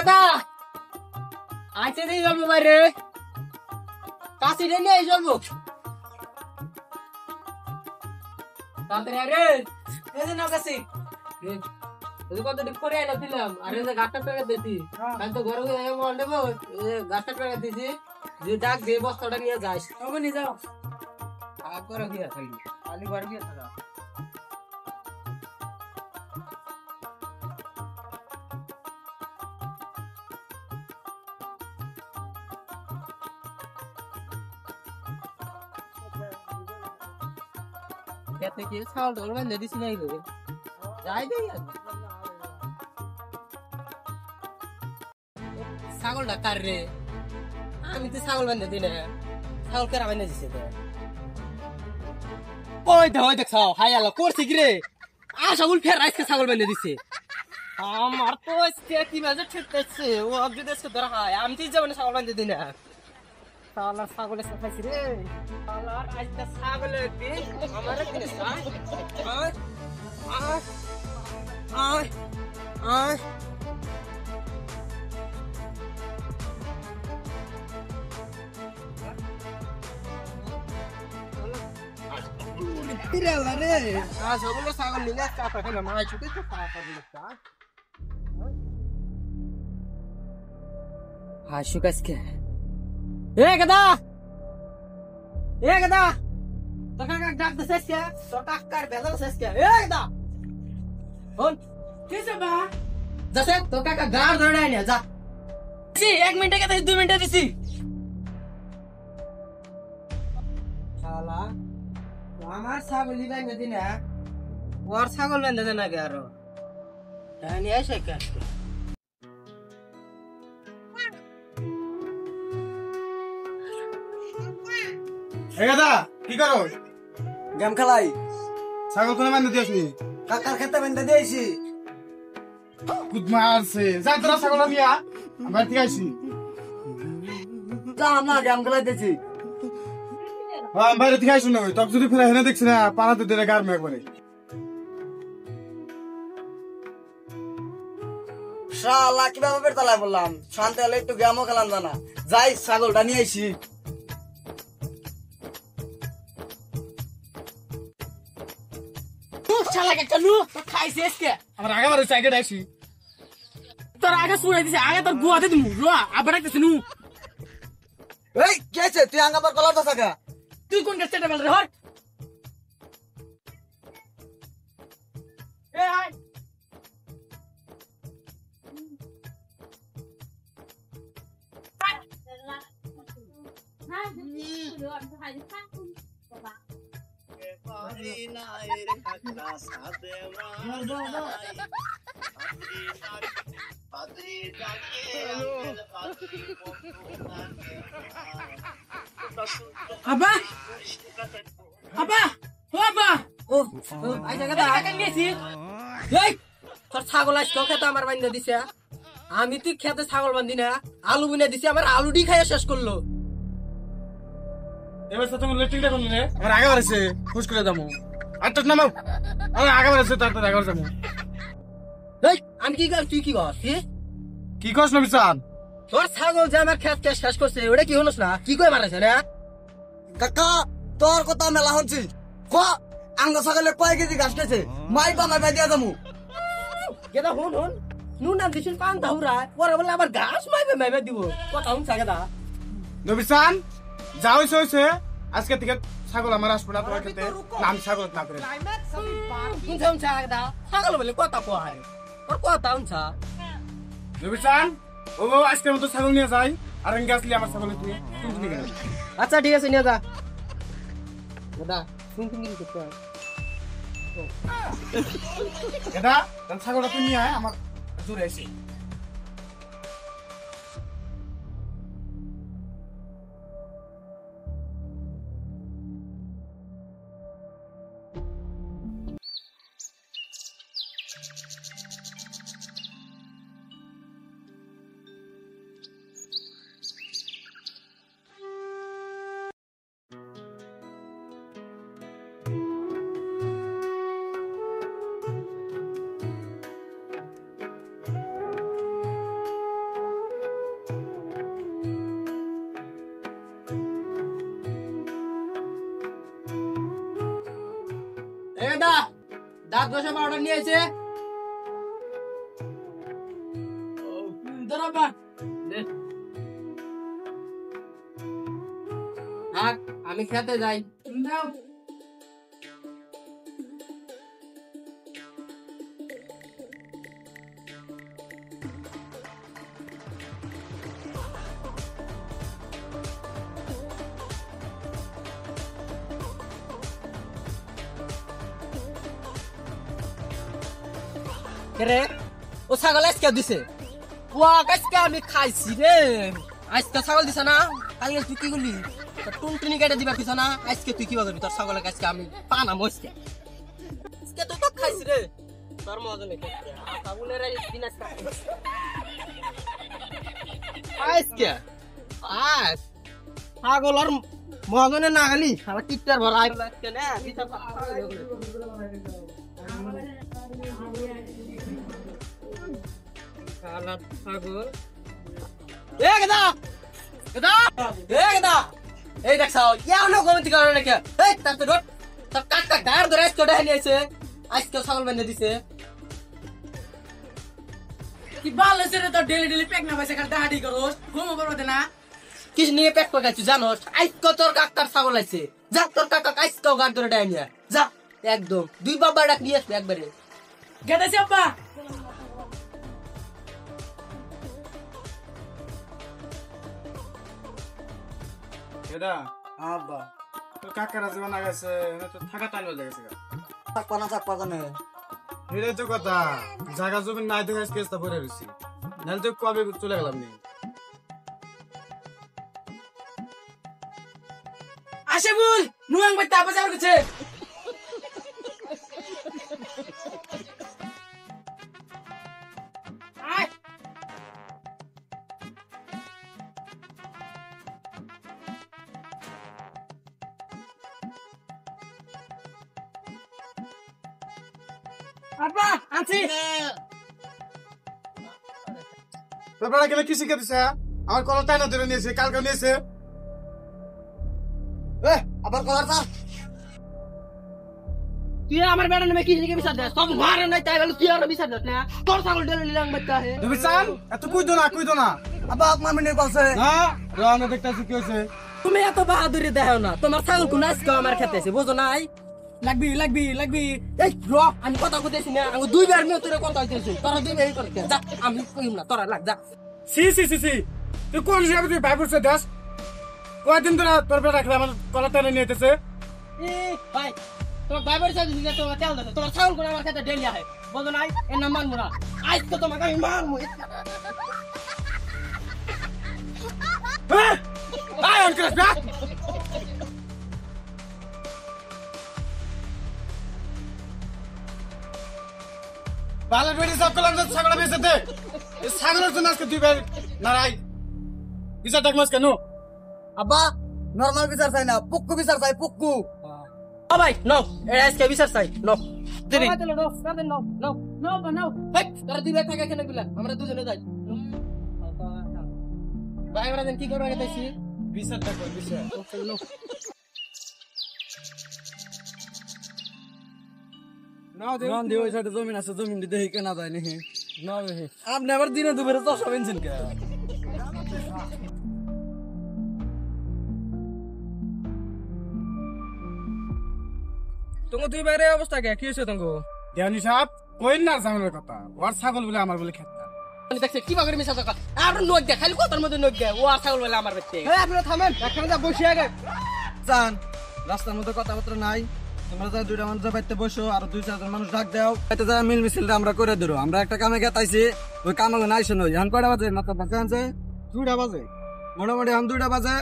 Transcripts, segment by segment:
দাদা আইতে দেই জলবো বাইরে কাছে নিয়ে আই জলবো তাড়াতাড়ি আরে এই যে নাও কাছে এই কত দিক করে আইলা দিলাম আরে যে গাটটা পেয়ে দিছি কাল তো ঘরে গিয়ে বল দেব এই গাটটা পেয়ে দিছি যে ডাক দে বস্তাটা নিয়ে যাস তবে নিয়ে যাও আগ করে গিয়া খালি খালি ঘরে গিয়ে থাকা कहते कि साल डोल में नदी से नहीं लगे जाए दे यार ছাগল ডাকার রে আমি তো ছাগল বান্ধে দিই না ছাগল কেরা বান্ধে দিছে তো ওই দেখছো হাই আলো করছে কি রে ছাগল ফের রাইসকে ছাগল বান্ধে দিছে আমার তো স্টেটি মাঝে ঠেকতেছে ও আগে দেশকে ধরা হয় আমি তো যাবো না ছাগল বান্ধে দিই না সালা ছাগলের সাফাইছি রে সালার আজকে ছাগলের দিন আমারে দিনে আয় আয় আয় Tira la re. Seguro saben ni la capa que la más chuta está para buscar. Shukas ke. Gada. Gada. To ka dak de ses ke? To tak kar bedal ses ke? Gada. Hon. Kise ba? Jase to ka gar dora ne ja. Si 1 minute ke 2 minute disi. Sala আমার ছাগল বান্ধে দিই না ওর ছাগল বান্ধে দেয় না কে আরো নিয়ে আসে কে দাদা কি করো গেম খেলাই ছাগল কোনে বান্ধে দিয়েছি কাকার খেতে বান্ধে দিয়েছি কুদ মারছে যা তোরা ছাগল নিয়া আমার ঠিক আইছি যা আমরা গেম খেলাই দিয়েছি বাইরে থেকে আইসুন না তক যদি ফেলে হেনে দেখছি না পালাতে দিলে গার মেয়ে একবারে শালা কিভাবে বেরতালায় বললাম শান্তি হলে একটু গেমও খেলাম জানা যাই ছাগলটা নিয়ে আইছি শালাকে চালু তো খাইছে আজকে আমার আগে বারে সাইকেল আইছি তোর আগে শুনাই দিছে আগে তোর গুয়াতে দিমু র আবার রাখতেছ নু এই কে আছে তুই আঙ্গা পর কলার দছাকা তুই কোন গেছে টেবিল রে হট এ আয় Apa? Apa? Apa? Oh, aja kata akan gesi. Hei, তোর ছাগল আজকে খেতে আমার বান্ধে দিছে আমি তুই খেতে ছাগল বান্ধি না আলু বুনে দিছি আমার আলুডি খাইয়া শেষ করলো এবার সাথে লেটিংটা করলি রে আমার আগে বারেছে খুশ করে দামু আটটা নামাও আমার আগে বারেছে তারপর আগে যাবো এই আমি কি কর তুই কি কর কি কস না বিশান তোর ছাগল যে আমার খেতে শেষ করছে ওটা কি হলোস না কি কই মারাছে রে কাকা তোর কথা মেলা হচ্ছি আঙ্গ ছাগলে কয় কেজি ঘাস খেয়েছে মাই পা মাই দিয়া যাবো গেদা হন নুন নাম দিছিস পান দাউরা পরে বলে আবার ঘাস মাইবে দিব কথা হুন সাগেদা নবিসান যা হইছে আজকে থেকে ছাগল আমার আসবে না তোমার খেতে নাম ছাগল না করে হুন সাগেদা ছাগল বলে কথা কয় ওর কথা হুন সা নবিসান ও আজকের মতো ছাগল নিয়ে যাই আর আমি আসলে আমার ছাগল তুই তুমি গেল আচ্ছা ঠিক আছে নিয়ে যা গেদা শুন করতে এটা ছাগলটা তুমি নিয়ে আয় আমার জোরে এসে রাত 10-12টা নিয়ে এসে ধরো বা থাক, আমি খেতে যাই। রে ও ছাগল আজকে দিছে, আজকে আমি খাইছি রে। আজকে ছাগল দিছে না, কালকে তুই কি করলি? টুনটুনি কেটে দিবা পিছ না, আজকে তুই কি করবি? তোর ছাগলের আজকে আমি পানা মজকে আজকে তুই তো খাইছি রে। তোর মজা নেই ছাগলের দিন আজকে আজ ছাগলের মজনে না খালি সারা টিটার ভরা আজকে না ছাগল এই দেখছো কমিটি কারণে নাকি তোর কাকা গায়ের ধরে আজকে নিয়েছে, আজকে ছাগল বেঁধে দিছে। কি ভালো হয়েছে রে, তোর ডেলি ডেলি প্যাক না পয়সা খালি দাহাড়ি করোস, ঘুমো করবে না। কিছু নিয়ে পেট পকাচ্ছি জানোস, আজকে তোর কাকার ছাগল আছে, যা তোর কাকা আজকেও গাড় ধরে ডাই নিয়ে যা, একদম 2 বাবা ডাক নিয়ে আসবে একবারে। গেতেছি আব্বা। এটা আব্বা তোর কাকারা জীবন গেছে, তো থাকা টাইম হয়ে গেছে। থাকবা না থাকবা জানে এটাই তো কথা, জায়গা জমি নাই দেখে কেসটা পড়ে রয়েছি, নাহলে তো কবে চলে গেলাম নি। আসে বল নুয়াং ভাই তাপা যাওয়ার কাছে। আব্বা আনছি। তোর গেলে কি শিখে দিছে? আমার কলার টাইনা ধরে নিয়েছে, কালকে নিয়েছে। আবার কলার তার তুই আমার বেড়া নামে কি জিনিস বিচার দেস? সব মারে নাই তাই বলে তুই আর বিচার দেস না? তোর ছাগল ডেলে নিলাম বাচ্চা হে। দেবিসান এত কুইদো না আব্বা আপনার মিনিট বলছে না রানা দেখতাছি কি হইছে। তুমি এত বাহাদুরি দেও না, তোমার ছাগল কোন আজকে আমার খেতেছে বুঝো নাই? লাগবি লাগবি লাগবি। এই র আমি কথা কইতেছি না, আমি 2 বার মেয়ে তোরে কথা কইতেছি, তোরা 2 বারই করতে যা, আমি কইম না, তোরা লাগ যা। সি তুই কোন হিসাবে তুই ভাই বলছে দাস? কয়দিন ধরে তোর বেড়া রাখলে আমার কলার টাইনা নিয়ে যেতেছে। এ ভাই তোমার ড্রাইভার সাথে দিলে তোমার তেল দাও, তোমার ছাগল কোন আমার খেতে ডেলি আহে বুঝো নাই? এর নাম মানবো না, আজকে তোমাকে আমি মারমু। আয় অন করে না বালের বেড়ি সব কলাম তো ছাগল বেঁচে দে। এই ছাগলের জন্য আজকে তুই ভাই নারাই বিচার দেখমাস কেন? আব্বা নরমাল বিচার চাই না, পুক্কু বিচার চাই, পুক্কু। ও ভাই নো, এর আজকে বিচার চাই নো দিবি no no no no no. Hey তোরা দিবে থাকে কেন বিলা, আমরা দুজনে যাই। ভাই আমরা কি করব আগে দেখি বিচার দেখো বিচার। নন দিয়ে ওই সাইডে জমিন আছে, জমিন দিয়ে দেখি কেনা যায় নাকি। আপনি আবার দিনে দুপুরে 10 পেনছেন কে? তুমি 2 বাইরে অবস্থা কে কি হইছে তোমাকে? দেওয়ানি সাহেব কইন না ছাগলের কথা, ওর ছাগল বলে আমার বলে খেতা। আমি দেখছি কি বাগরে মিছা কথা, আর নক দে খালি কথার মধ্যে নক দে, ও আর ছাগল বলে আমার বাচ্চা। এই আপনারা থামেন, এখানে যা বসে আগে। চান রাস্তার মধ্যে কথাবার্তা নাই, তোমরা যা 2টা মানুষ বাইতে বসো আর 2-4 মানুষ ডাক দাও, এতে যা মিল মিছিলটা আমরা করে দেবো। আমরা একটা কামে গেতাইছি, ওই কামে নাই শোনো। এখন কয়টা বাজে? মাত্র 2টা বাজে, মোটামুটি এখন 2টা বাজে,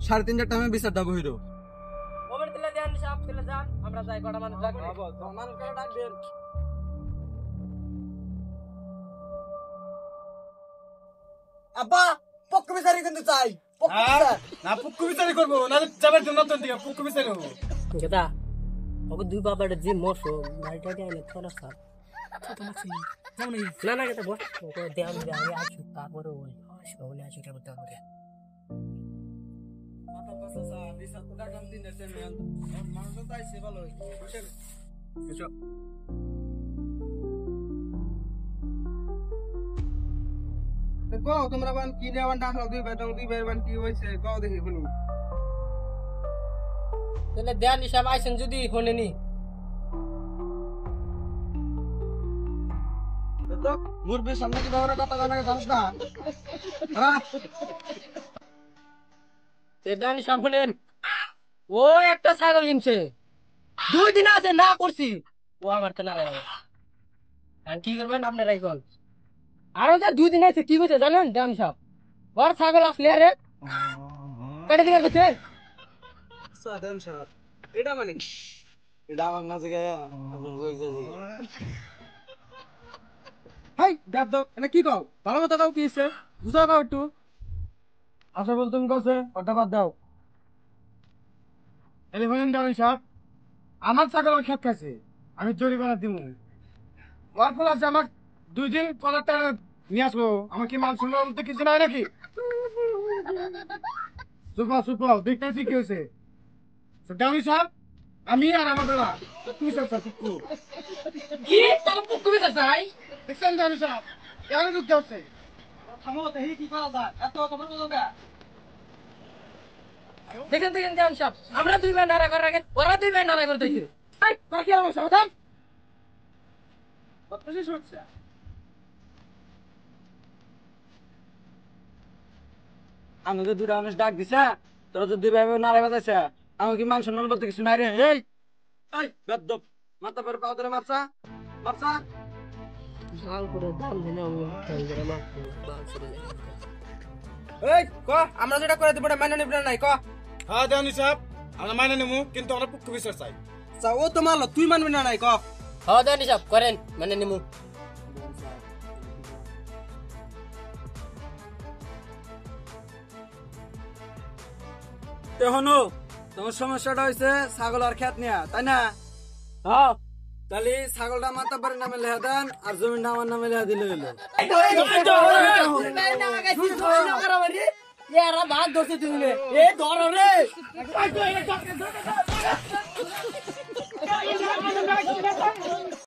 3:30টার টাইমে বিচারটা বহিরো। ওভার দিলে দেন সাহেব দিলে যান, আমরা যাই কটা মানুষ ডাক মানুষ করে ডাক দেন। আব্বা পক্কু বিচারি কিন্তু চাই, পক্কু বিচার। না পুক্কু বিচারি করবো, নাহলে যাবার জন্য তোর দিকে পুক্কু বিচারি হবো। কেদা ওকে 2 বাবাটা যে মশো গাড়িটা দিয়ে তোরা সব না না কেদা বস ওকে দেন দে আমি আসি তারপরে ওই আসবে বলে আসি কেবল তো আমাকে বিচার তো টাকা দিন এসে মানুষ তো চাইছে ভালো। কো তোমরা বান কি নেওয়ান ডাকলো দুই ভাই বান কি হইছে কও দেখি শুনি তাহলে দেন হিসাব আইছেন যদি হলেনি তো মুরবির সামনে কি বাবার কথা জানা জানিস না হ্যাঁ দেন হিসাব হলেন ও একটা ছাগল কিনছে 2 দিন আছে না করছি ও আমার তো না আর কি করবেন আপনারাই কল আরো যা 2 দিন আছে কি কইছে জানেন দেন হিসাব বড় ছাগল আসলে আরে কেটে দিকে গেছে সাধারণ স্যার এটা মানে এটা আমার না জায়গা হাই ডাব দাও এটা কি কও ভালো মতো দাও কি হইছে বুঝাও দাও একটু আশা বল তুমি কইছে ওটা বাদ দাও এলে বলেন দাও হিসাব আমার ছাগলের খেত খাইছে আমি জরিমানা দিব ওর ফলে আছে আমার 2 দিন পরের টাকা নিয়ে আসবো আমার কি মান শুনলো তো কিছু নাই নাকি চুপ দেখতেছি কি হয়েছে দাও হিসাব আমি আর আমার দাদা তুই সব কুকু কি তার পুক কবে যাই দেখছেন দাও হিসাব এখানে ঢুকতে হচ্ছে থামো তো কি করা যায় এত তোমার বলো না দেখেন দেন হিসাব আমরা 2 ভাই নারা করে রাখেন ওরা 2 ভাই নারা করে দিছে এই কাকি আমার সাবধান কতদিন শুনছে আমি তো দুটা মানুষ ডাক দিছে তোরা তো দুই ভাই নাড়াই বাজাইছে আমি কি মান সম্মান বলতে কিছু নাই রে এই এই বেদ্দপ মাথা পরে পাও ধরে মারছা মারছা জাল করে দাম দিনে আমি খাই করে মাছ বাল ছেড়ে যাই এই ক আমরা যেটা করে দিব মাইনা নিব নাই ক হ্যাঁ দাও হিসাব আমরা মাইনে নেবো কিন্তু আমরা পুক্ষ বিচার চাই ও তো মারলো তুই মানবি না নাই ক হ্যাঁ দেন হিসাব করেন মানে নিমু এখনো তোমার সমস্যাটা হয়েছে ছাগল আর খেত নিয়া তাই না হ্যাঁ তাহলে ছাগলটা মাথা পরে নামে লেহা দেন আর জমিটা আমার নামে লেহা দিলে হইলো এরা ভাত ধরছে তুমি এ ধরো রে